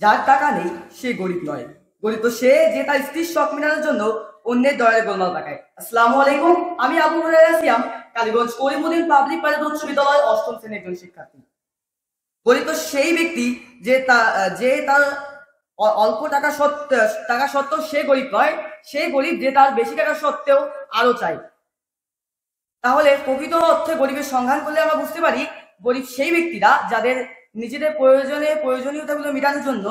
যার টাকা নেই সে গরিব নয়, গরিব তো সে যে তার স্ত্রীর শখ মেটানোর জন্য অন্যের দয়ার গোলমাল তাকায়। আসসালামু আলাইকুম, আমি আবু হুরায়রা সিয়াম, কালীগঞ্জ করিমউদ্দিন পাবলিক প্রাইভেট উচ্চ বিদ্যালয় অষ্টম শ্রেণীর একজন শিক্ষার্থী। গরিব তো সেই ব্যক্তি যে তার অল্প টাকা সত্ত্বেও সে গরিব নয়, সে গরিব যে তার বেশি টাকা সত্ত্বেও আরো চাই। তাহলে প্রকৃত অর্থে গরিবের সন্ধান করলে আমরা বুঝতে পারি গরিব সেই ব্যক্তিরা যাদের নিজেদের প্রয়োজনীয়তাগুলো মেটানোর জন্য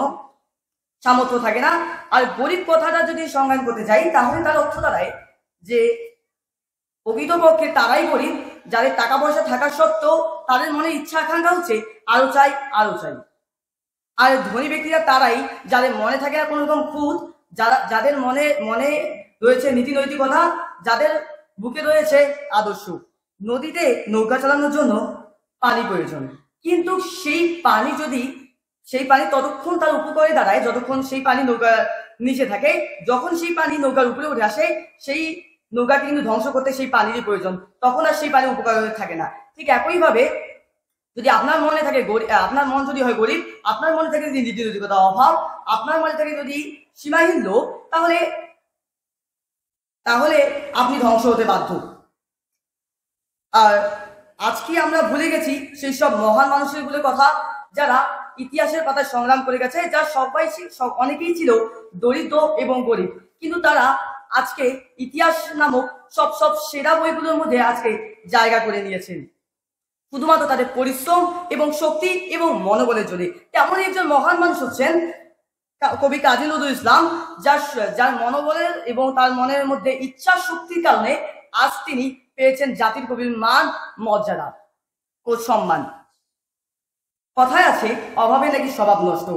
সামর্থ্য থাকে না। আর গরিব কথাটা যদি সন্ধান করতে যাই তাহলে তার অর্থ দাঁড়ায় যে প্রকৃতপক্ষে তারাই গরিব যাদের টাকা পয়সা থাকা সত্ত্বেও তাদের মনে ইচ্ছা আকাঙ্ক্ষা হচ্ছে আরো চাই আরো চাই। আর ধনী ব্যক্তিরা তারাই যাদের মনে থাকে না কোনো রকম খুঁত, যাদের মনে রয়েছে নীতি নৈতিকতা, যাদের বুকে রয়েছে আদর্শ। নদীতে নৌকা চালানোর জন্য পানি প্রয়োজন, কিন্তু সেই পানি ততক্ষণ তার উপকারে দাঁড়ায় যতক্ষণ সেই পানি নৌকার নিচে থাকে। যখন সেই পানি নৌকার উপরে উঠে আসে সেই নৌকাকে কিন্তু ধ্বংস করতে সেই পানিরই প্রয়োজন, তখন আর সেই পানি উপকার থাকে না। ঠিক একইভাবে যদি আপনার মনে থাকে আপনার মন যদি হয় গরিব, আপনার মনে থাকে যদি নীতি নৈতিকতা অভাব, আপনার মনে থাকে যদি সীমাহীন লোভ, তাহলে আপনি ধ্বংস হতে বাধ্য। আর আজকে আমরা ভুলে গেছি সেই সব মহান মানুষের গুলো কথা যারা ইতিহাসের পাতায় সংগ্রাম করে গেছে, যার অনেকেই ছিল দরিদ্র এবং গরিব, কিন্তু তারা আজকে ইতিহাস নামক সব সেরা বইগুলোর মধ্যে আজকে জায়গা করে নিয়েছেন শুধুমাত্র তাদের পরিশ্রম এবং শক্তি এবং মনোবলের জন্য। তেমন একজন মহান মানুষ হচ্ছেন কবি কাজী নজরুল ইসলাম, যার মনোবলের এবং তার মনের মধ্যে ইচ্ছা শক্তির কারণে আজ তিনি পেয়েছেন জাতির কবির মান, মর্যাদা ও সম্মান। কথায় আছে অভাবে নাকি স্বভাব নষ্ট।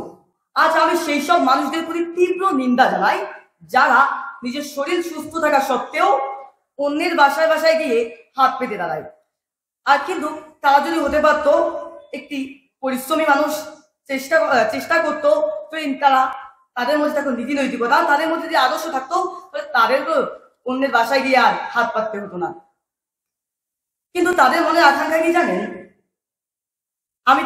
আজ আমি সেই সব মানুষদের প্রতি তীব্র নিন্দা জানাই যারা নিজের শরীর সুস্থ থাকা সত্ত্বেও অন্যের বাসায় বাসায় গিয়ে হাত পেতে দাঁড়ায়। আর কিন্তু তারা যদি হতে পারতো একটি পরিশ্রমী মানুষ, চেষ্টা করতো, তাদের মধ্যে থাকতো নীতি নৈতিকতা, তাদের মধ্যে যদি আদর্শ থাকতো তাদেরও অন্যের বাসায় গিয়ে আর হাত পাততে হতো না। কিন্তু তাদের মনে আকাঙ্ক্ষা কি জানেন? আমি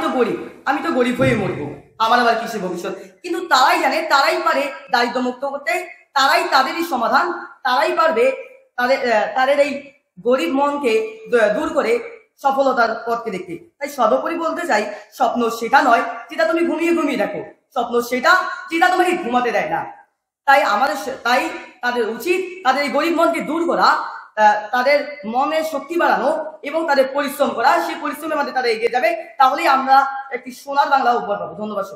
তো গরিব হয়ে মরবো, আমার আবার কিসের ভবিষ্যৎ। কিন্তু তারাই জানে, তারাই পারে দারিদ্র মুক্ত করতে, তারাই তাদেরই সমাধান, তারাই পারবে তাদের এই গরিব মনকে দূর করে সফলতার পথকে দেখতে। তাই সর্বোপরি বলতে চাই, স্বপ্ন সেটা নয় যেটা তুমি ঘুমিয়ে দেখো, স্বপ্ন সেটা যেটা তোমাকে ঘুমাতে দেয় না। তাই তাদের উচিত তাদের এই গরিব মনকে দূর করা, তাদের মনের শক্তি বাড়ানো এবং তাদের পরিশ্রম করা। সেই পরিশ্রমের মধ্যে তারা এগিয়ে যাবে, তাহলেই আমরা একটি সোনার বাংলা উপহার পাবো। ধন্যবাদ।